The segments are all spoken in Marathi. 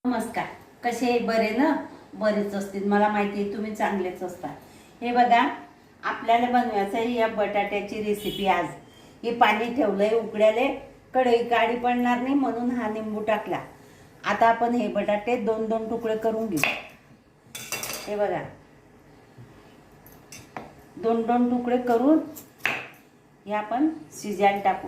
नमस्कार. कसे बरे ना? बरेच असतील, मला माहिती आहे तुम्ही चांगलेच असता. हे बघा, आपल्याला बनवायचं आहे या बटाट्याची रेसिपी. आज हे पाणी ठेवलंय उकळायला, कढई काळी पडणार नाही म्हणून हा निंबू टाकला. आता आपण हे बटाटे दोन दोन तुकडे करून घेऊ. हे बघा, दोन दोन तुकडे करून हे आपण शिजायला टाकू.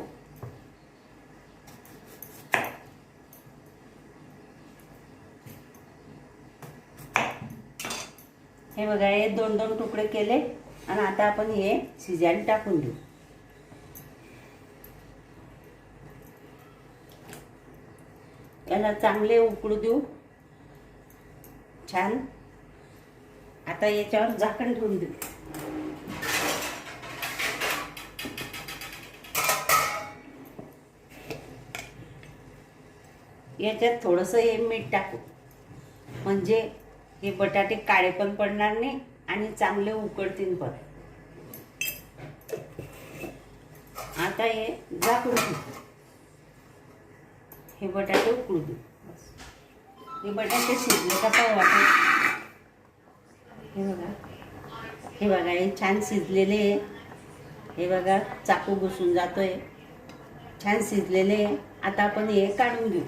हे बघा, हे दोन दोन तुकडे केले आणि आता आपण हे शिजायला टाकून देऊ. याला चांगले उकळू देऊ छान. आता याच्यावर झाकण ठेवून देऊ. याच्यात थोडंसं हे मीठ टाकू, म्हणजे हे बटाटे काळे पण पडणार नाही आणि चांगले उकळतील पण. आता हे झाकून देऊ. हे बटाटे उकळू देऊ. हे बटाटे शिजले का पाहू आपण. हे बघा, हे छान शिजलेले आहे. हे बघा, चाकू घुसून जातोय. छान शिजलेले आहे. आता आपण हे काढून घेऊ.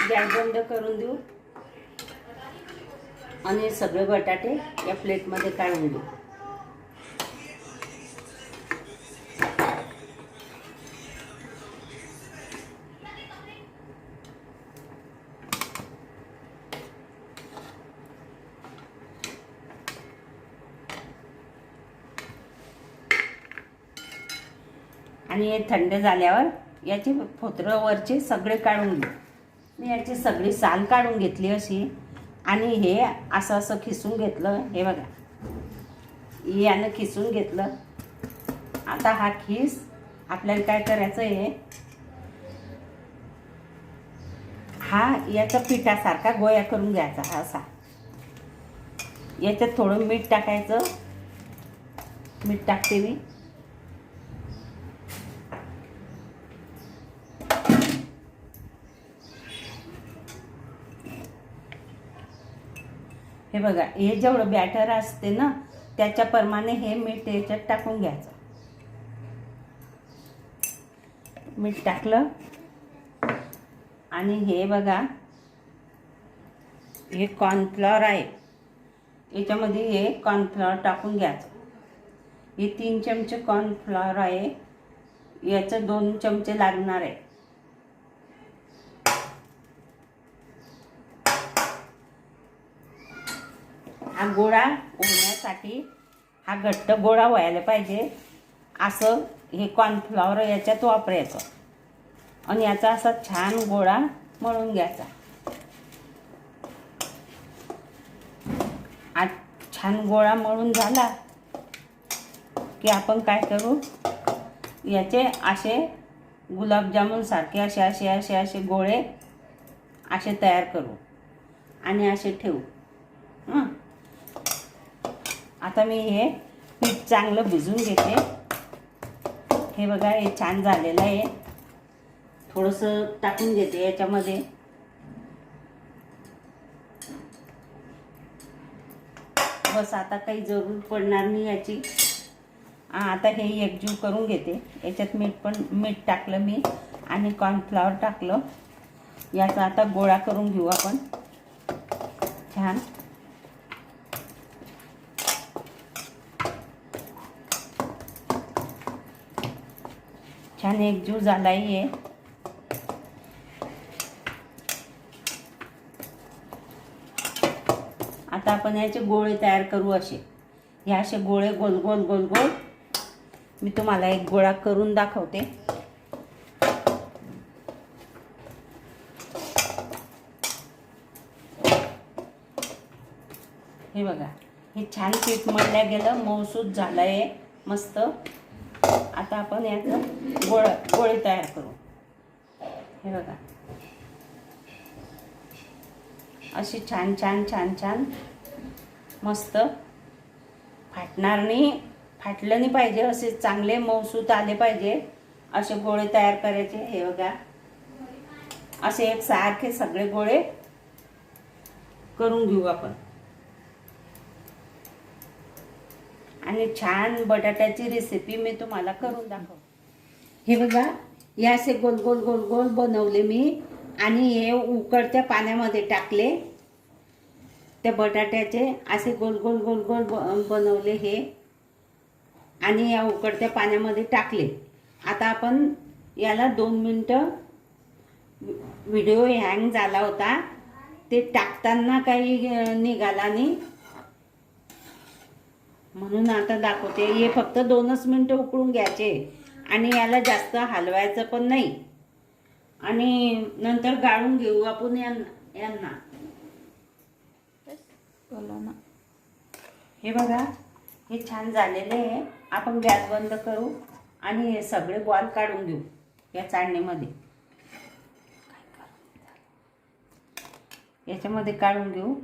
गॅस बंद करून देऊ आणि सगळे बटाटे या प्लेटमध्ये काढून देऊ. आणि हे थंड झाल्यावर याचे फोतरं वरचे सगळे काढून घेऊ. मी याची सगळी साल काढून घेतली अशी, आणि हे असं असं खिसून घेतलं. हे बघा, यानं खिसून घेतलं. आता हा खीस आपल्याला काय करायचं आहे, हा याचा पिठासारखा गोळा करून घ्यायचा. हा असा याच्यात थोडं मीठ टाकायचं. मीठ टाकते मी. हे बघा, हे जेवढं बॅटर असते ना त्याच्याप्रमाणे हे मीठ याच्यात टाकून घ्यायचं. मीठ टाकलं आणि हे बघा, हे कॉर्नफ्लॉवर आहे. याच्यामध्ये हे कॉर्नफ्लॉवर टाकून घ्यायचं. हे 3 चमचे कॉर्नफ्लॉवर आहे. याचं 2 चमचे लागणार आहे. हा गोळा होण्यासाठी हा घट्ट गोळा व्हायला पाहिजे. असं हे कॉर्नफ्लॉवर याच्यात वापरायचं आणि याचा असा छान गोळा मळून घ्यायचा. आज छान गोळा मळून झाला की आपण काय करू, याचे असे गुलाबजामुन सारखे असे असे असे असे गोळे असे तयार करू आणि असे ठेवू. आता मी हे पीठ चांगलं भिजून घेते. हे बघा, हे छान झालेलं आहे. थोडंसं टाकून घेते याच्यामध्ये. बस, आता काही जरूर पडणार नाही याची. आता हे एकजीव करून घेते. याच्यात मीठ टाकलं मी आणि कॉर्नफ्लॉवर टाकलं. याचा आता गोळा करून घेऊ आपण छान. छान एकजीव झाला आहे. आता आपण याचे गोळे तयार करू. असे हे असे गोळे गोल गोल गोल गोल. मी तुम्हाला एक गोळा करून दाखवते. हे बघा, हे छान पीठ मळल्या गेलं, मऊसूत झालं आहे मस्त. आता आपण याचं गोळे तयार करू. हे बघा, अशी छान छान छान छान मस्त फाटणार नाही, फाटलं नाही पाहिजे, असे चांगले मऊसूत आले पाहिजे असे गोळे तयार करायचे. हे बघा असे एकसारखे सगळे गोळे करून घेऊ आपण. आणि छान बटाट्याची रेसिपी मी तुम्हाला करून दाखव. हे बघा हे असे गोल गोल गोल गोल बनवले मी आणि हे उकळत्या पाण्यामध्ये टाकले. त्या बटाट्याचे असे गोल गोल गोल गोल बनवले हे आणि या उकळत्या पाण्यामध्ये टाकले. आता आपण याला 2 मिनटं, व्हिडिओ हँग झाला होता ते टाकताना काही निघाला नाही म्हणून आता दाखवते. हे फक्त 2च मिनटं उकळून घ्यायचे आणि याला जास्त हलवायचं पण नाही आणि नंतर गाळून घेऊ आपण यांना. हे बघा हे छान झालेले आहे. आपण गॅस बंद करू आणि हे सगळे बॉल काढून घेऊ या चाळणीमध्ये. याच्यामध्ये काढून घेऊ.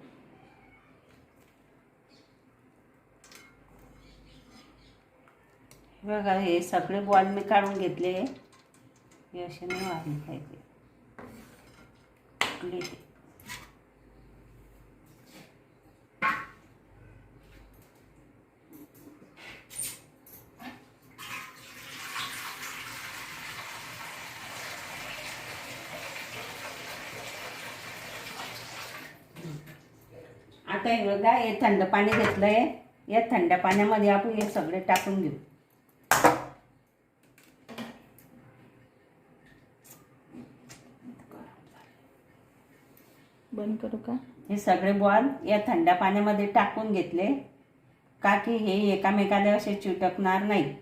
बघा हे सगळे बॉल मी काढून घेतले. हे असे नाही वाढले पाहिजे. आता हे बघा हे थंड पाणी घेतलंय. या थंड पाण्यामध्ये आपण हे सगळे टाकून घेऊ. बंद करू का? हे सगळे बॉल या थंड पाण्यामध्ये टाकून घेतले का की हे एकामेकाला असे चिटकणार नाही.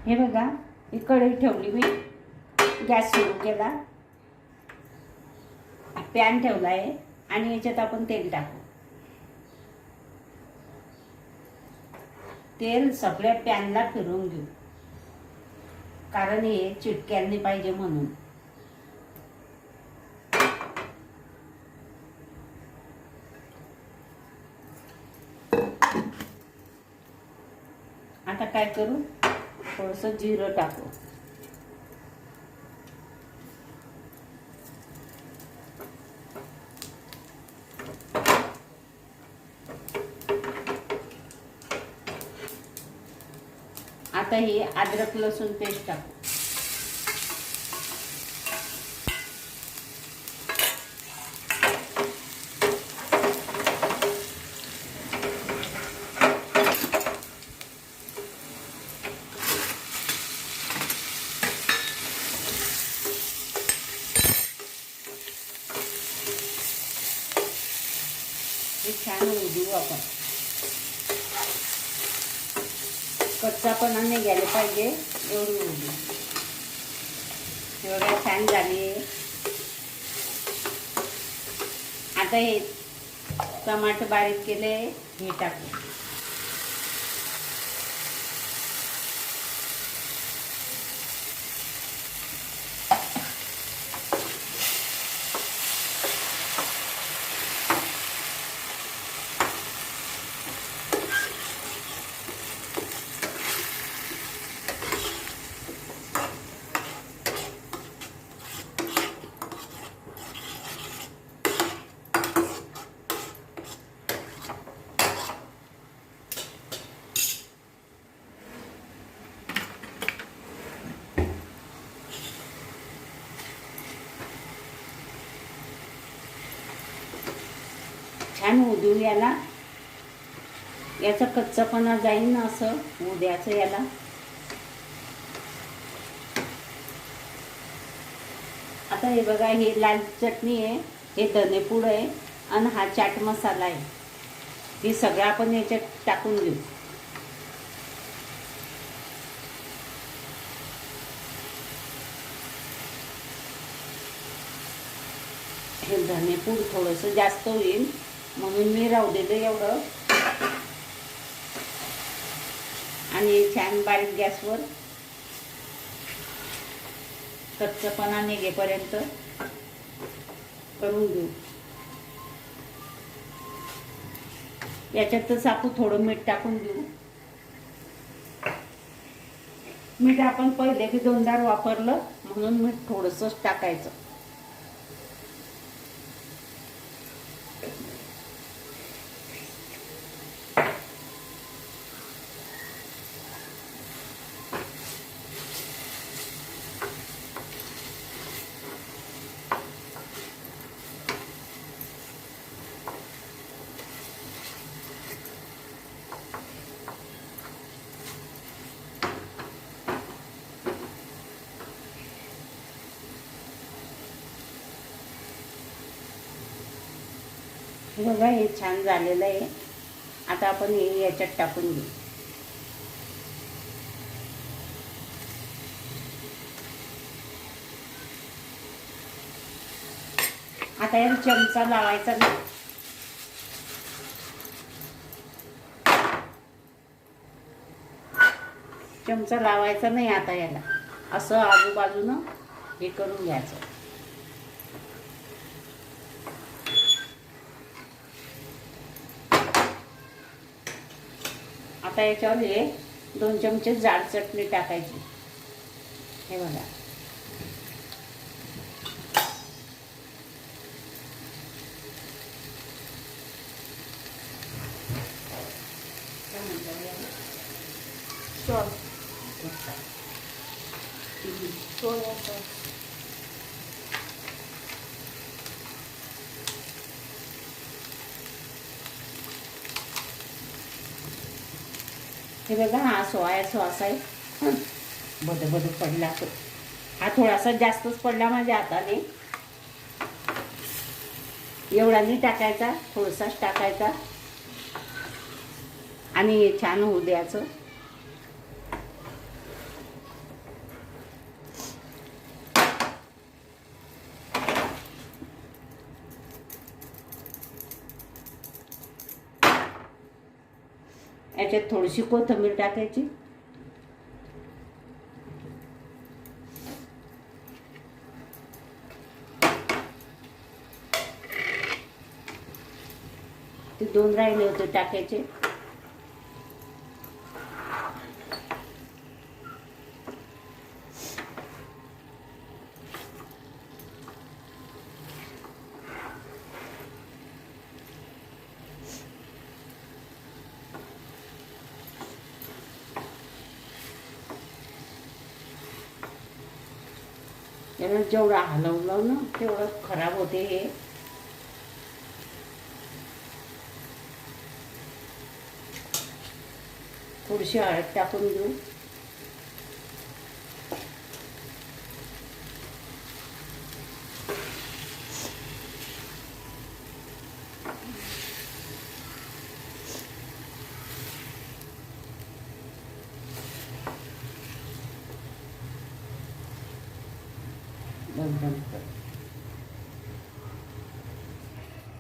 हे बघा ही कढई ठेवली मी, गॅस सुरू केला, पॅन ठेवला आहे आणि याच्यात आपण तेल टाकू. तेल सगळ्या पॅनला फिरवून घेऊ कारण हे चिटक्याला नाही पाहिजे म्हणून. आता काय करू, थोडंसं जिरं टाकू. आता ही अद्रक लसूण पेस्ट टाकू. हे छान होऊ देऊ आपण. कच्चापणा नाही गेला पाहिजे एवढी होऊ देऊ. एवढं छान झाली. आता हे टमाटर बारीक केले हे टाकू. छान होऊ देऊ याला. याचा कच्चापणा जाईल ना असं होऊ द्यायचं याला. आता हे बघा हे लाल चटणी आहे, हे धनेपूड आहे आणि हा चाट मसाला आहे. हे सगळं आपण याच्यात टाकून घेऊ. हे धनेपूड थोडंसं जास्त होईल म्हणून मी राहू दिलं एवढं. आणि छान बारीक गॅसवर कच्चपणा निघेपर्यंत करून घेऊ. याच्यातच आपण थोडं मीठ टाकून देऊ. मीठ आपण पहिले की 2दा वापरलं म्हणून मीठ थोडंसंच टाकायचं. बघा हे छान झालेलं आहे. आता आपण हे याच्यात टाकून घेऊ. आता याला चमचा लावायचा नाही. चमचा लावायचा नाही. आता याला असं आजूबाजूनं हे करून घ्यायचं. आता याच्यावर हे 2 चमचे जाड चटणी टाकायची. हे बघा. हे बघा हा सोया सॉस आहे. बद पडला तो. हा थोडासा जास्तच पडला माझ्या हाताने. एवढा नाही टाकायचा, थोडासाच टाकायचा आणि छान होऊ द्यायचं. याच्यात थोडीशी कोथिंबीर टाकायची. ते 2 राहिले होते टाकायचे. याला जेवढं हलवलं ना तेवढं खराब होते हे. थोडीशी हळद टाकून घेऊ.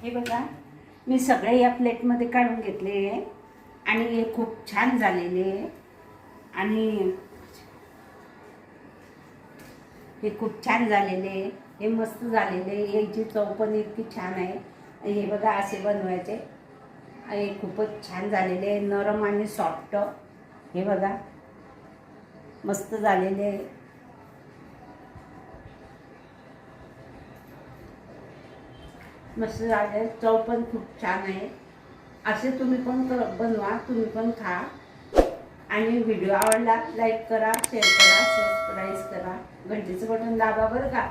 हे बघा मी सगळे या प्लेटमध्ये काढून घेतले आहे आणि हे खूप छान झालेले आहे. आणि हे खूप छान झालेले आहे. हे मस्त झालेले आहे. याची चव पण इतकी छान आहे. हे बघा असे बनवायचे. हे खूपच छान झालेले आहे. नरम आणि सॉफ्ट. हे बघा मस्त झालेले आहे. मस्त झाले. चव पण खूप छान आहे. असे तुम्ही पण बनवा. तुम्ही पण खा. आणि व्हिडिओ आवडला लाईक करा, शेअर करा, सबस्क्राईब करा, घंटीचं बटन दाबा बरं का.